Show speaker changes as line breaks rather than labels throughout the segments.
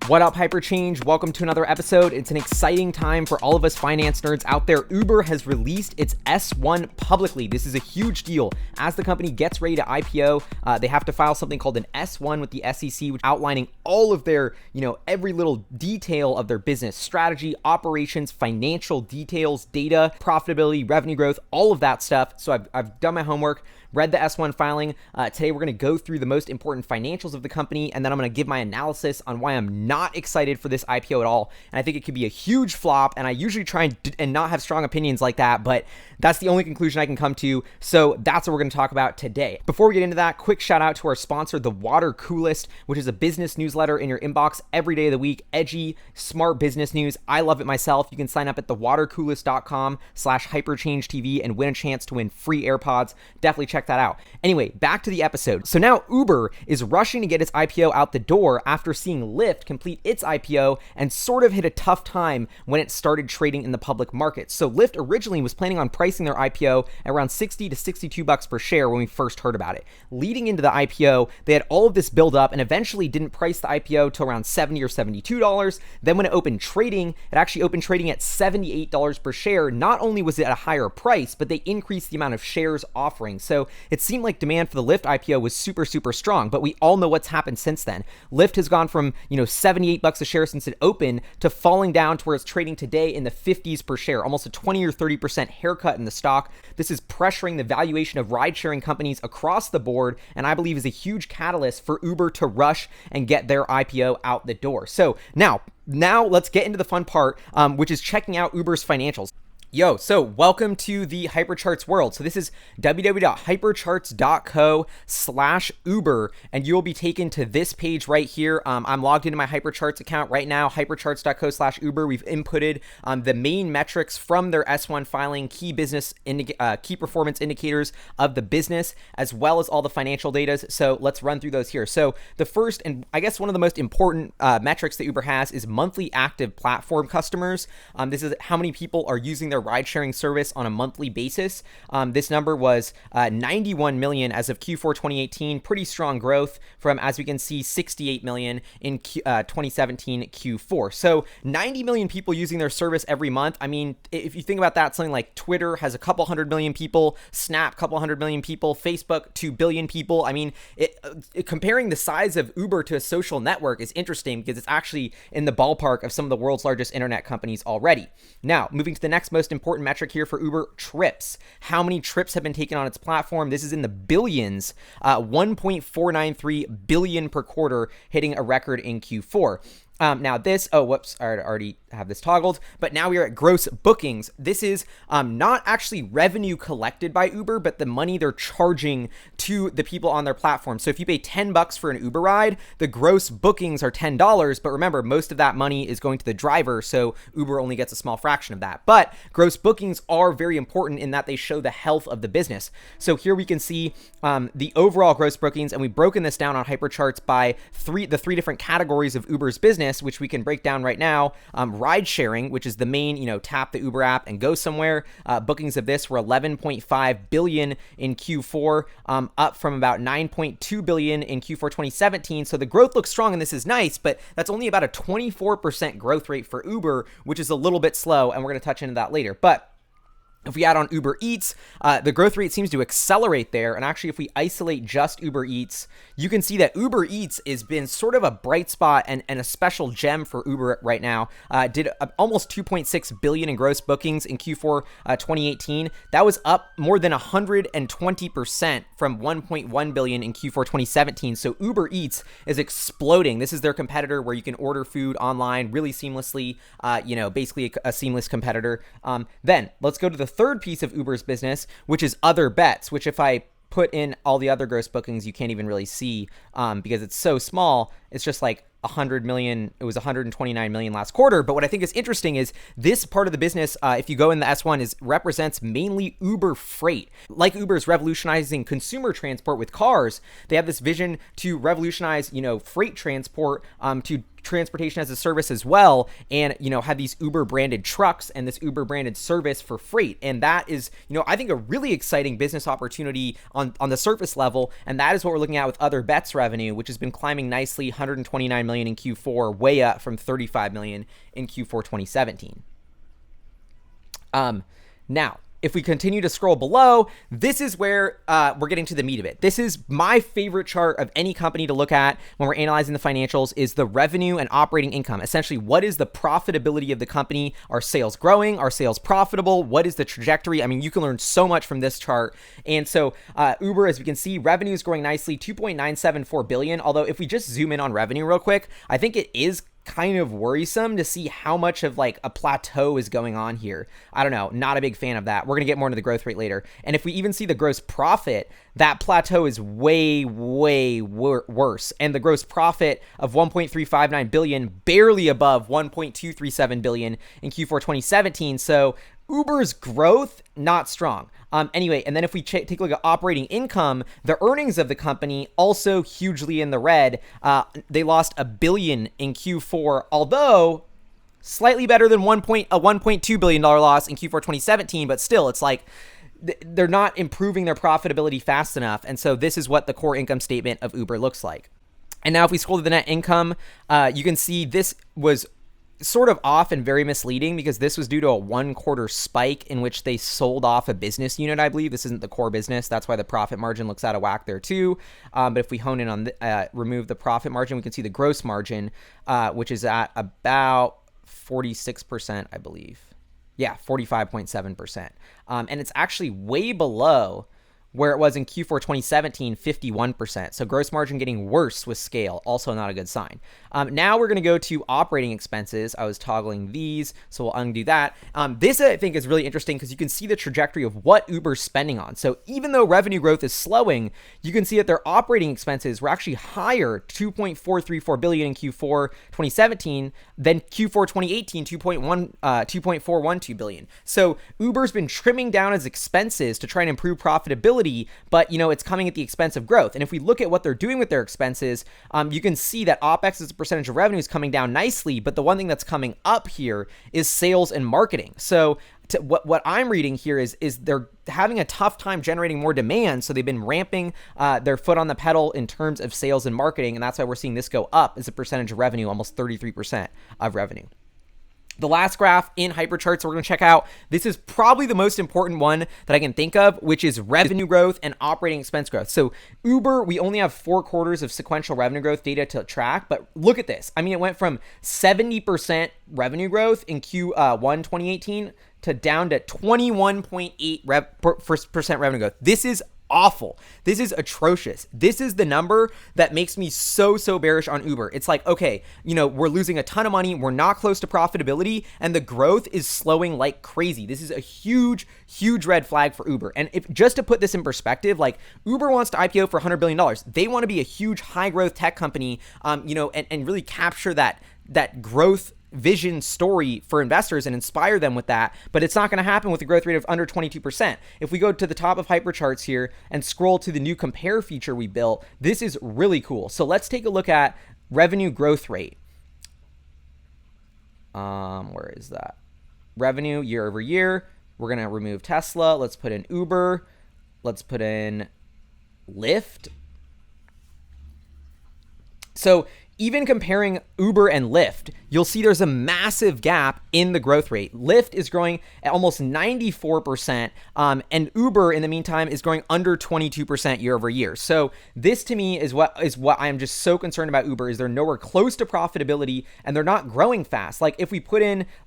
What up, Hyperchange? Welcome to another episode. It's an exciting time for all of us finance nerds out there. Uber has released its S1 publicly. This is a huge deal. As the company gets ready to IPO, they have to file something called an S1 with the SEC, which outlining all of their, every little detail of their business strategy, operations, financial details, data, profitability, revenue growth, all of that stuff. So I've done my homework, read the S1 filing. Today, we're going to go through the most important financials of the company, and then I'm going to give my analysis on why I'm not excited for this IPO at all. And I think it could be a huge flop, and I usually try and not have strong opinions like that, but that's the only conclusion I can come to. So that's what we're going to talk about today. Before we get into that, quick shout out to our sponsor, The Water Coolest, which is a business newsletter in your inbox every day of the week. Edgy, smart business news. I love it myself. You can sign up at thewatercoolest.com/hyperchangetv and win a chance to win free AirPods. Definitely check that out. Anyway, back to the episode. So now Uber is rushing to get its IPO out the door after seeing Lyft complete its IPO and sort of hit a tough time when it started trading in the public market. So Lyft originally was planning on pricing their IPO at around $60 to $62 per share when we first heard about it. Leading into the IPO, they had all of this build up and eventually didn't price the IPO to around $70 or $72. Then when it opened trading, it actually opened trading at $78 per share. Not only was it at a higher price, but they increased the amount of shares offering. So it seemed like demand for the Lyft IPO was super, super strong, but we all know what's happened since then. Lyft has gone from, $78 a share since it opened to falling down to where it's trading today in the 50s per share, almost a 20 or 30% haircut in the stock. This is pressuring the valuation of ride-sharing companies across the board, and I believe is a huge catalyst for Uber to rush and get their IPO out the door. So now let's get into the fun part, which is checking out Uber's financials. So welcome to the Hypercharts world. So this is www.hypercharts.co/Uber, and you'll be taken to this page right here. I'm logged into my Hypercharts account right now, hypercharts.co/Uber. We've inputted the main metrics from their S1 filing, key performance indicators of the business, as well as all the financial data. So let's run through those here. So the first, and I guess one of the most important metrics that Uber has is monthly active platform customers. This is how many people are using their ride-sharing service on a monthly basis. This number was 91 million as of Q4 2018. Pretty strong growth from, as we can see, 68 million in 2017 Q4. So 90 million people using their service every month. I mean, if you think about that, something like Twitter has a couple 100 million people, Snap, couple 100 million people, Facebook, 2 billion people. I mean, comparing the size of Uber to a social network is interesting because it's actually in the ballpark of some of the world's largest internet companies already. Now, moving to the next most important metric here for Uber, trips. How many trips have been taken on its platform? This is in the billions, 1.493 billion per quarter, hitting a record in Q4. Now this, I already have this toggled, but now we are at gross bookings. This is not actually revenue collected by Uber, but the money they're charging to the people on their platform. So if you pay $10 for an Uber ride, the gross bookings are $10, but remember, most of that money is going to the driver, so Uber only gets a small fraction of that. But gross bookings are very important in that they show the health of the business. So here we can see the overall gross bookings, and we've broken this down on Hypercharts by the three different categories of Uber's business, which we can break down right now. Ride sharing, which is the main, tap the Uber app and go somewhere. Bookings of this were 11.5 billion in Q4, up from about 9.2 billion in Q4 2017. So the growth looks strong and this is nice, but that's only about a 24% growth rate for Uber, which is a little bit slow, and we're going to touch into that later. But if we add on Uber Eats, the growth rate seems to accelerate there. And actually, if we isolate just Uber Eats, you can see that Uber Eats has been sort of a bright spot and a special gem for Uber right now. Did almost 2.6 billion in gross bookings in Q4 2018. That was up more than 120% from 1.1 billion in Q4 2017. So Uber Eats is exploding. This is their competitor where you can order food online really seamlessly, basically a seamless competitor. Then let's go to the third piece of Uber's business, which is other bets, which if I put in all the other gross bookings, you can't even really see because it's so small. It's just like 100 million. It was 129 million last quarter. But what I think is interesting is this part of the business, if you go in the S1, represents mainly Uber Freight. Like Uber is revolutionizing consumer transport with cars, they have this vision to revolutionize, freight transport to transportation as a service as well, and have these Uber branded trucks and this Uber branded service for freight. And that is, I think a really exciting business opportunity on the surface level. And that is what we're looking at with other bets revenue, which has been climbing nicely, 129 million in Q4, way up from 35 million in Q4 2017. Now, if we continue to scroll below, this is where we're getting to the meat of it. This is my favorite chart of any company to look at when we're analyzing the financials, is the revenue and operating income. Essentially, what is the profitability of the company? Are sales growing? Are sales profitable? What is the trajectory? I mean, you can learn so much from this chart. And so Uber, as we can see, revenue is growing nicely, 2.974 billion. Although if we just zoom in on revenue real quick, I think it is kind of worrisome to see how much of like a plateau is going on here. I don't know, not a big fan of that. We're going to get more into the growth rate later. And if we even see the gross profit, that plateau is way worse. And the gross profit of 1.359 billion, barely above 1.237 billion in Q4 2017. So Uber's growth, not strong. Anyway, and then if we take a look at operating income, the earnings of the company also hugely in the red. They lost $1 billion in Q4, although slightly better than a $1.2 billion loss in Q4 2017. But still, it's like they're not improving their profitability fast enough. And so this is what the core income statement of Uber looks like. And now if we scroll to the net income, you can see this was sort of off and very misleading, because this was due to a 1 quarter spike in which they sold off a business unit, I believe. This isn't the core business. That's why the profit margin looks out of whack there too. But if we hone in on remove the profit margin, we can see the gross margin, which is at about 46%, I believe. Yeah, 45.7%. And it's actually way below where it was in Q4 2017, 51%. So gross margin getting worse with scale, also not a good sign. Now we're going to go to operating expenses. I was toggling these, so we'll undo that. This I think is really interesting because you can see the trajectory of what Uber's spending on. So even though revenue growth is slowing, you can see that their operating expenses were actually higher, 2.434 billion in Q4 2017 than Q4 2018, 2.412 billion. So Uber's been trimming down its expenses to try and improve profitability, but it's coming at the expense of growth. And if we look at what they're doing with their expenses, you can see that OpEx as a percentage of revenue is coming down nicely, but the one thing that's coming up here is sales and marketing. So what I'm reading here is they're having a tough time generating more demand, so they've been ramping their foot on the pedal in terms of sales and marketing, and that's why we're seeing this go up as a percentage of revenue, almost 33% of revenue. The last graph in hypercharts we're going to check out, this is probably the most important one that I can think of, which is revenue growth and operating expense growth. So Uber, we only have 4 quarters of sequential revenue growth data to track, but look at this. I mean, it went from 70% revenue growth in Q1 2018 to down to 21.8% revenue growth. This is awful. This is atrocious. This is the number that makes me so bearish on Uber. It's like, okay, we're losing a ton of money. We're not close to profitability, and the growth is slowing like crazy. This is a huge red flag for Uber. And if just to put this in perspective, like Uber wants to IPO for $100 billion. They want to be a huge high growth tech company, and really capture that growth vision story for investors and inspire them with that, but it's not going to happen with a growth rate of under 22%. If we go to the top of hypercharts here and scroll to the new compare feature we built, this is really cool. So let's take a look at revenue growth rate. Where is that? Revenue year over year. We're going to remove Tesla. Let's put in Uber. Let's put in Lyft. So even comparing Uber and Lyft, you'll see there's a massive gap in the growth rate. Lyft is growing at almost 94%, and Uber, in the meantime, is growing under 22% year over year. So this, to me, is what I'm just so concerned about Uber, is they're nowhere close to profitability, and they're not growing fast. Like if we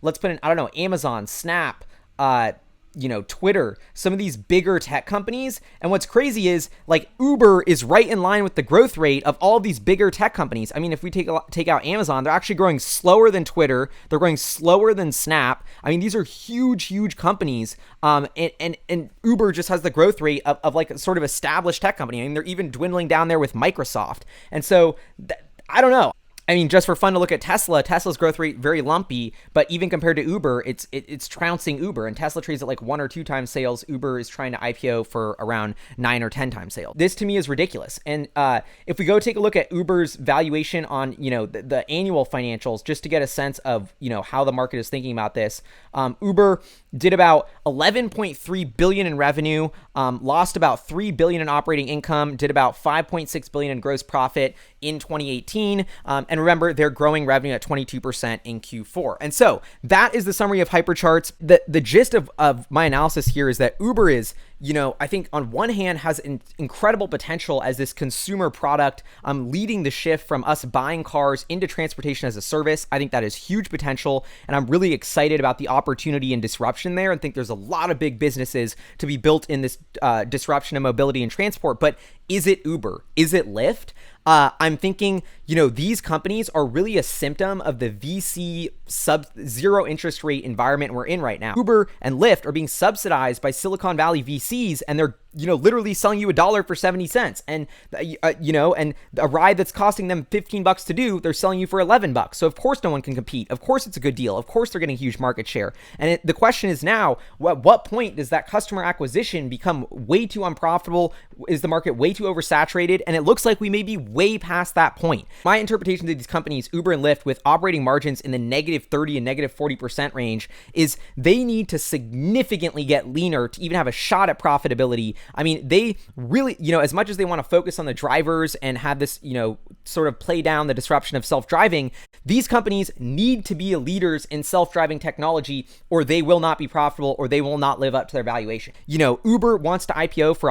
let's put in, I don't know, Amazon, Snap, Twitter, some of these bigger tech companies. And what's crazy is like Uber is right in line with the growth rate of all of these bigger tech companies. I mean, if we take out Amazon, they're actually growing slower than Twitter. They're growing slower than Snap. I mean, these are huge companies. And Uber just has the growth rate of like a sort of established tech company. I mean, they're even dwindling down there with Microsoft. And so I don't know. I mean, just for fun to look at Tesla, Tesla's growth rate very lumpy, but even compared to Uber, it's trouncing Uber. And Tesla trades at like 1 or 2 times sales. Uber is trying to IPO for around 9 or 10 times sales. This to me is ridiculous. And if we go take a look at Uber's valuation on, the annual financials, just to get a sense of, how the market is thinking about this, Uber did about 11.3 billion in revenue, lost about 3 billion in operating income, did about 5.6 billion in gross profit in 2018. And remember, they're growing revenue at 22% in Q4. And so that is the summary of Hypercharts. The gist of my analysis here is that Uber is, I think on one hand has incredible potential as this consumer product, leading the shift from us buying cars into transportation as a service. I think that is huge potential, and I'm really excited about the opportunity and disruption there, and think there's a lot of big businesses to be built in this disruption of mobility and transport. But is it Uber? Is it Lyft? I'm thinking, these companies are really a symptom of the VC sub-zero interest rate environment we're in right now. Uber and Lyft are being subsidized by Silicon Valley VCs, and they're literally selling you $1 for 70 cents. And, and a ride that's costing them $15 to do, they're selling you for $11. So of course no one can compete. Of course it's a good deal. Of course they're getting huge market share. And the question is now, at what point does that customer acquisition become way too unprofitable? Is the market way too oversaturated? And it looks like we may be way past that point. My interpretation of these companies, Uber and Lyft, with operating margins in the -30 and -40% range, is they need to significantly get leaner to even have a shot at profitability. I mean, they really, as much as they want to focus on the drivers and have this, sort of play down the disruption of self-driving, these companies need to be leaders in self-driving technology, or they will not be profitable, or they will not live up to their valuation. Uber wants to IPO for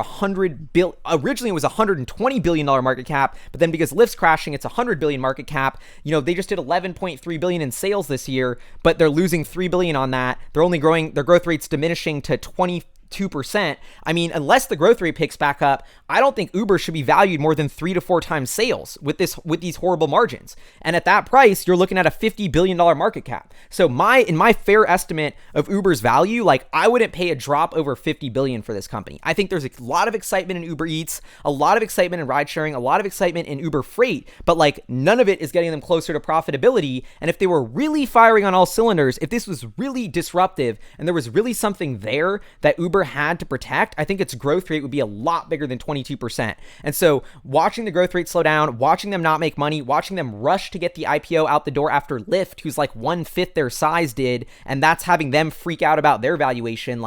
originally it was $120 billion market cap, but then because Lyft's crashing, it's $100 billion market cap. They just did $11.3 billion in sales this year, but they're losing $3 billion on that. They're only growing, their growth rate's diminishing to 2%. I mean, unless the growth rate picks back up, I don't think Uber should be valued more than 3 to 4 times sales with these horrible margins. And at that price, you're looking at a $50 billion market cap. So in my fair estimate of Uber's value, I wouldn't pay a drop over 50 billion for this company. I think there's a lot of excitement in Uber Eats, a lot of excitement in ride sharing, a lot of excitement in Uber Freight, but none of it is getting them closer to profitability. And if they were really firing on all cylinders, if this was really disruptive and there was really something there that Uber had to protect, I think its growth rate would be a lot bigger than 22%. And so watching the growth rate slow down, watching them not make money, watching them rush to get the IPO out the door after Lyft, who's 1/5 their size, did, and that's having them freak out about their valuation,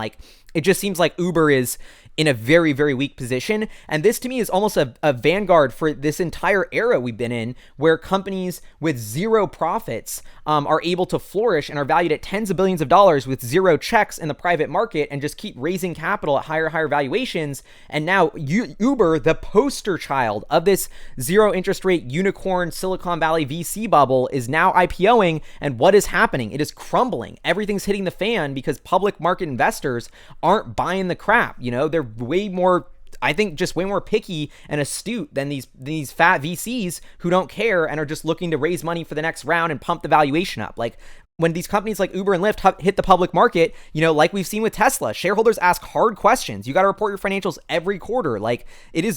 it just seems like Uber is in a very, very weak position. And this to me is almost a vanguard for this entire era we've been in, where companies with zero profits are able to flourish and are valued at tens of billions of dollars with zero checks in the private market and just keep raising capital at higher, higher valuations. And now Uber, the poster child of this zero interest rate unicorn Silicon Valley VC bubble, is now IPOing. And what is happening? It is crumbling. Everything's hitting the fan because public market investors aren't buying the crap. They're way more, I think, just way more picky and astute than these fat VCs who don't care and are just looking to raise money for the next round and pump the valuation up. When these companies like Uber and Lyft hit the public market, like we've seen with Tesla, shareholders ask hard questions. You got to report your financials every quarter.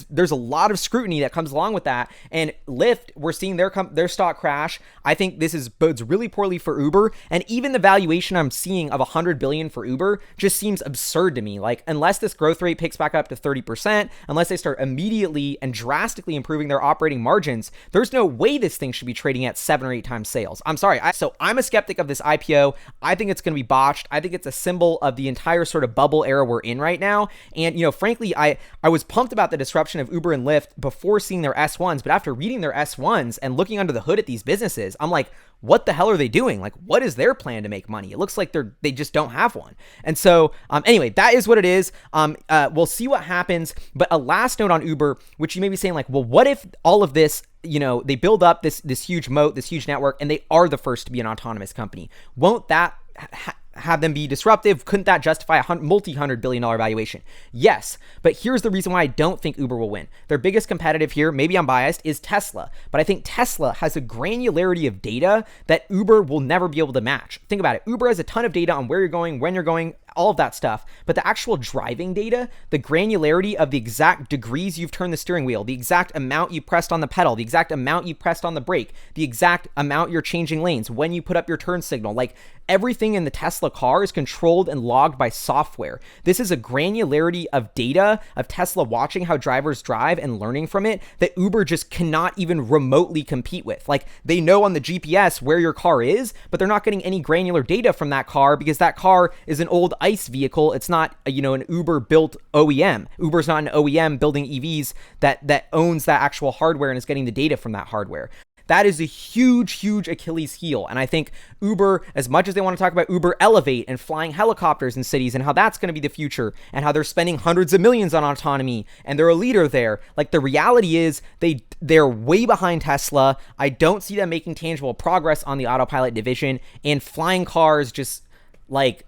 There's a lot of scrutiny that comes along with that. And Lyft, we're seeing their stock crash. I think this bodes really poorly for Uber. And even the valuation I'm seeing of $100 billion for Uber just seems absurd to me. Unless this growth rate picks back up to 30%, unless they start immediately and drastically improving their operating margins, there's no way this thing should be trading at 7 or 8 times sales. I'm sorry. So I'm a skeptic of this IPO. I think it's going to be botched. I think it's a symbol of the entire sort of bubble era we're in right now. And, frankly, I was pumped about the disruption of Uber and Lyft before seeing their S1s, but after reading their S1s and looking under the hood at these businesses, I'm like, what the hell are they doing? What is their plan to make money? It looks like they just don't have one. And so, anyway, that is what it is. We'll see what happens. But a last note on Uber, which you may be saying well, what if all of this, they build up this huge moat, this huge network, and they are the first to be an autonomous company? Won't that have them be disruptive? Couldn't that justify a multi-$100 billion valuation? Yes, but here's the reason why I don't think Uber will win. Their biggest competitive here, maybe I'm biased, is Tesla. But I think Tesla has a granularity of data that Uber will never be able to match. Think about it. Uber has a ton of data on where you're going, when you're going, all of that stuff. But the actual driving data, the granularity of the exact degrees you've turned the steering wheel, the exact amount you pressed on the pedal, the exact amount you pressed on the brake, the exact amount you're changing lanes, when you put up your turn signal, like everything in the Tesla car is controlled and logged by software. This is a granularity of data of Tesla watching how drivers drive and learning from it that Uber just cannot even remotely compete with. Like, they know on the GPS where your car is, but they're not getting any granular data from that car because that car is an old ICE vehicle. It's not, you know, an Uber built OEM. Uber's not an OEM building EVs that owns that actual hardware and is getting the data from that hardware. That is a huge, huge Achilles heel. And I think Uber, as much as they want to talk about Uber Elevate and flying helicopters in cities and how that's going to be the future and how they're spending hundreds of millions on autonomy and they're a leader there, like, the reality is they're way behind Tesla. I don't see them making tangible progress on the autopilot division, and flying cars just, like,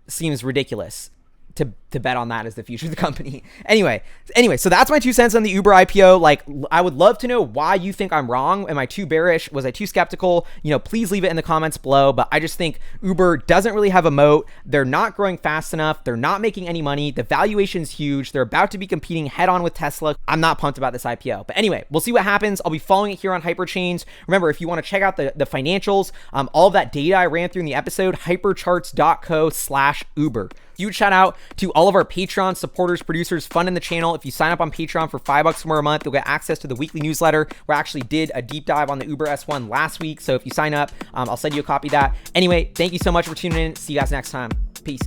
seems ridiculous to bet on that as the future of the company. Anyway, so that's my 2 cents on the Uber IPO. Like, I would love to know why you think I'm wrong. Am I too bearish? Was I too skeptical? You know, please leave it in the comments below. But I just think Uber doesn't really have a moat. They're not growing fast enough. They're not making any money. The valuation's huge. They're about to be competing head on with Tesla. I'm not pumped about this IPO. But anyway, we'll see what happens. I'll be following it here on Hyperchains. Remember, if you want to check out the financials, all of that data I ran through in the episode, hypercharts.co/Uber. Huge shout out to all of our Patreon supporters, producers, funding the channel. If you sign up on Patreon for $5 more a month, you'll get access to the weekly newsletter, where I actually did a deep dive on the Uber S1 last week. So if you sign up, I'll send you a copy of that. Anyway, thank you so much for tuning in. See you guys next time. Peace.